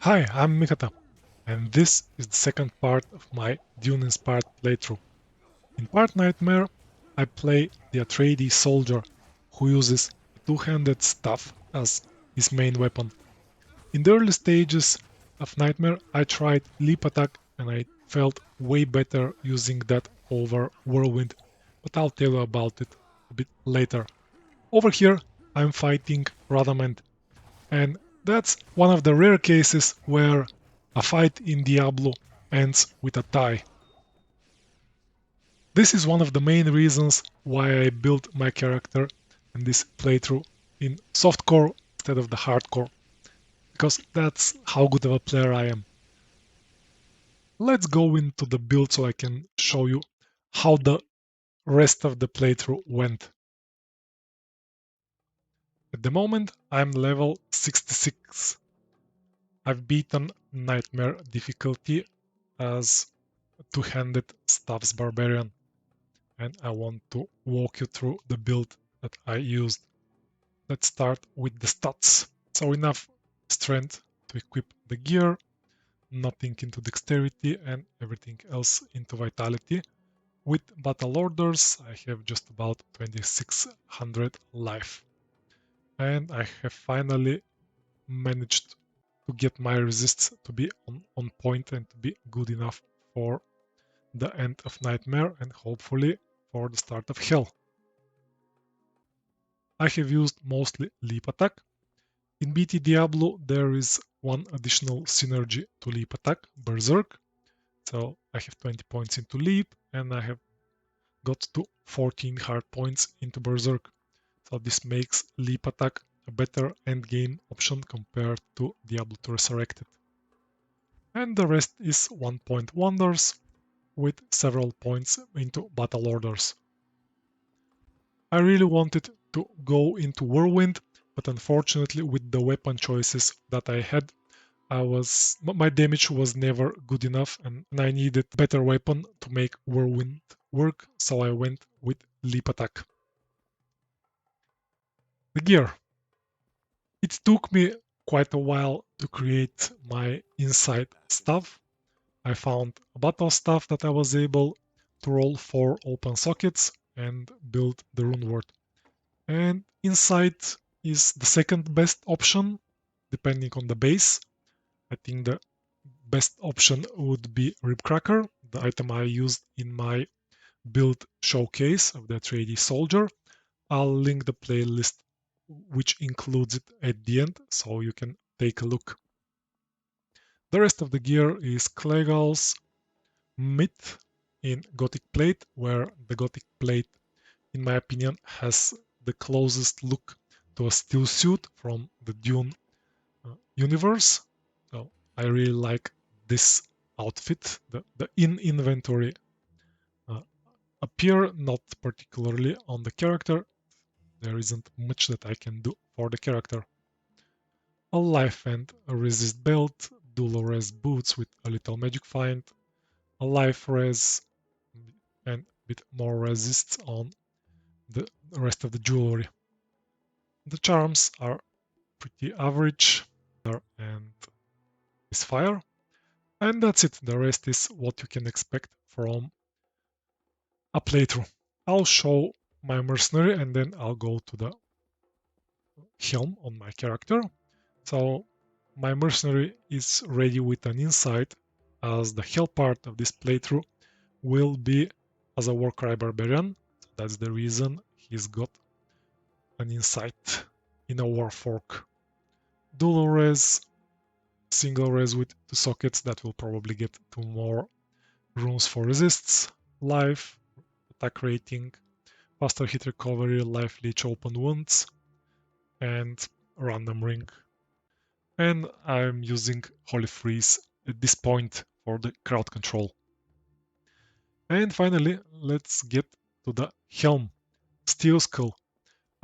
Hi, I'm Mikata, and this is the second part of my Dune-inspired playthrough. In part Nightmare, I play the Atreides Soldier, who uses a two-handed staff as his main weapon. In the early stages of Nightmare, I tried Leap Attack and I felt way better using that over Whirlwind, but I'll tell you about it a bit later. Over here, I'm fighting Radamant, and that's one of the rare cases where a fight in Diablo ends with a tie. This is one of the main reasons why I built my character in this playthrough in softcore instead of the hardcore, because that's how good of a player I am. Let's go into the build so I can show you how the rest of the playthrough went. At the moment, I'm level 66. I've beaten Nightmare difficulty as a two-handed Staves Barbarian, and I want to walk you through the build that I used. Let's start with the stats. So enough strength to equip the gear, nothing into dexterity, and everything else into vitality. With battle orders, I have just about 2600 life. And I have finally managed to get my resists to be on point and to be good enough for the end of Nightmare and hopefully for the start of Hell. I have used mostly Leap Attack. In BT Diablo there is one additional synergy to Leap Attack, Berserk. So I have 20 points into Leap and I have got to 14 hard points into Berserk. So this makes Leap Attack a better endgame option compared to Diablo 2 Resurrected. And the rest is 1-point wonders with several points into battle orders. I really wanted to go into Whirlwind, but unfortunately with the weapon choices that I had, my damage was never good enough and I needed a better weapon to make Whirlwind work, so I went with Leap Attack. The gear. It took me quite a while to create my inside stuff. I found a battle staff that I was able to roll 4 open sockets and build the rune word. And inside is the second best option, depending on the base. I think the best option would be Ribcracker, the item I used in my build showcase of the Atreides Soldier. I'll link the playlist which includes it at the end, so you can take a look. The rest of the gear is Cleggal's Myth in Gothic Plate, where the Gothic Plate, in my opinion, has the closest look to a steel suit from the Dune universe. So I really like this outfit. The in-inventory appear, not particularly on the character. There isn't much that I can do for the character. A life and a resist belt, dual res boots with a little magic find, a life res and a bit more resists on the rest of the jewelry. The charms are pretty average and is fire. And that's it. The rest is what you can expect from a playthrough. I'll show my mercenary and then I'll go to the helm on my character. So my mercenary is ready with an insight, as the hell part of this playthrough will be as a Warcry Barbarian. That's the reason he's got an insight in a Warfork. Dual res, single res with 2 sockets, that will probably get 2 more runes for resists, life, attack rating, faster hit recovery, life leech open wounds, and random ring. And I'm using Holy Freeze at this point for the crowd control. And finally, let's get to the helm, Steelskull.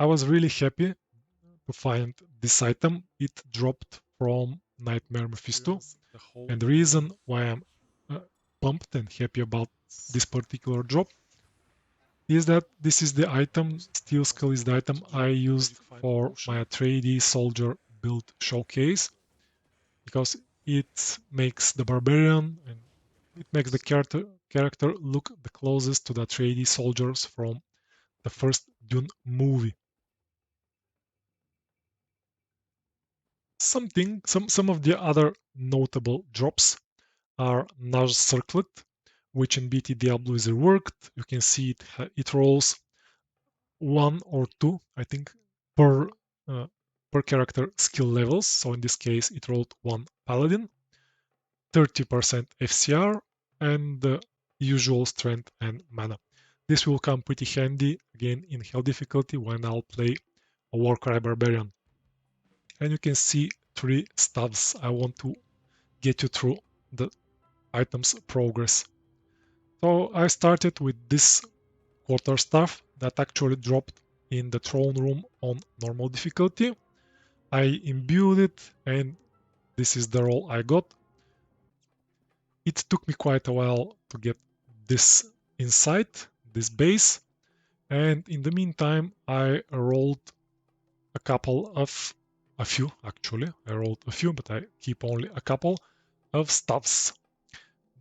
I was really happy to find this item. It dropped from Nightmare Mephisto, and the reason why I'm pumped and happy about this particular drop is that this is the item, Steelskull is the item I used for my Atreides Soldier build showcase, because it makes the barbarian and it makes the character look the closest to the Atreides soldiers from the first Dune movie. Some of the other notable drops are Naj Circlet, which in BT Diablo is reworked. You can see it rolls one or two, I think, per per character skill levels. So in this case, it rolled one paladin, 30% FCR, and the usual strength and mana. This will come pretty handy again in hell difficulty when I'll play a Warcry Barbarian. And you can see three staves. I want to get you through the items progress. So I started with this quarterstaff that actually dropped in the throne room on normal difficulty. I imbued it and this is the roll I got. It took me quite a while to get this insight, this base, and in the meantime I rolled a few actually. I rolled a few, but I keep only a couple of stuffs.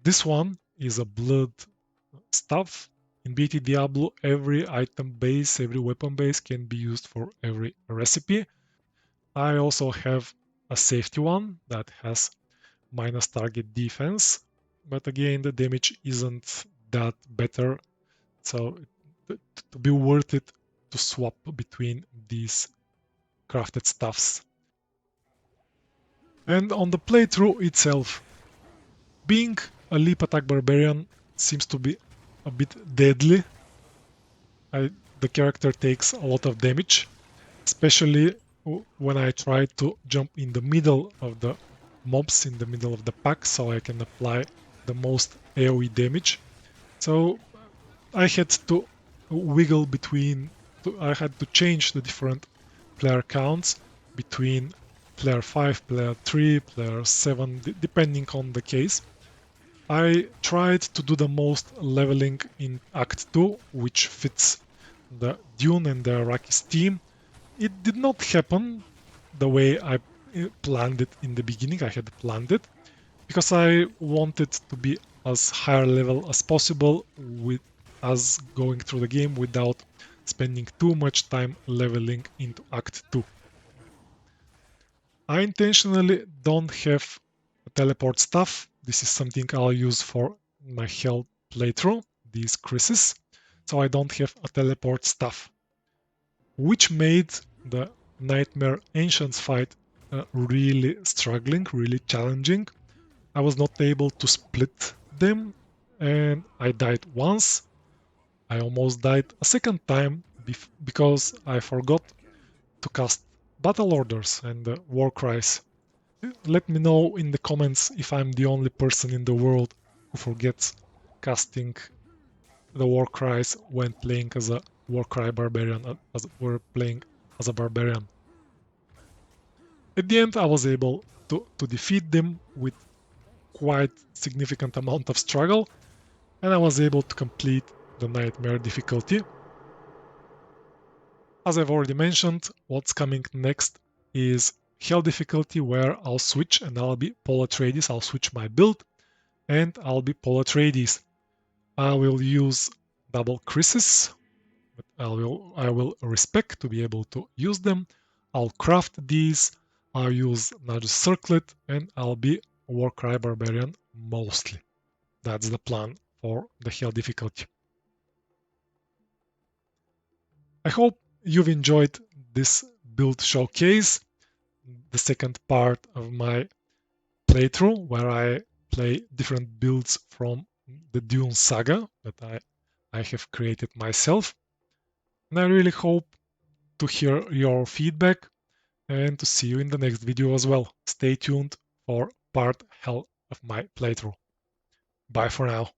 This one is a blood stuff. In BT Diablo, every item base, every weapon base can be used for every recipe. I also have a safety one that has minus target defense, but again, the damage isn't that better, so to be worth it to swap between these crafted stuffs. And on the playthrough itself, being a leap attack barbarian seems to be a bit deadly. The character takes a lot of damage, especially when I try to jump in the middle of the mobs, in the middle of the pack, so I can apply the most AoE damage. So I had to wiggle between, I had to change the different player counts between player 5, player 3, player 7, depending on the case. I tried to do the most leveling in Act 2, which fits the Dune and the Arrakis team. It did not happen the way I planned it in the beginning. I had planned it because I wanted to be as higher level as possible with us going through the game without spending too much time leveling into Act 2. I intentionally don't have a teleport stuff. This is something I'll use for my Hell playthrough, these creases. So I don't have a teleport stuff, which made the Nightmare Ancients fight really struggling, really challenging. I was not able to split them and I died once. I almost died a second time because I forgot to cast battle orders and war cries. Let me know in the comments if I'm the only person in the world who forgets casting the war cries when playing as a war cry barbarian, as we're playing as a barbarian. At the end, I was able to defeat them with quite significant amount of struggle, and I was able to complete the nightmare difficulty. As I've already mentioned, what's coming next is Hell difficulty, where I'll switch and I'll be Paul Atreides. I'll switch my build and I'll be Paul Atreides. I will use double creases, but I will respect to be able to use them. I'll craft these. I'll use Nudge Circlet and I'll be Warcry Barbarian mostly. That's the plan for the Hell difficulty. I hope you've enjoyed this build showcase, the second part of my playthrough where I play different builds from the Dune saga that I have created myself. And I really hope to hear your feedback and to see you in the next video as well. Stay tuned for part Hell of my playthrough. Bye for now.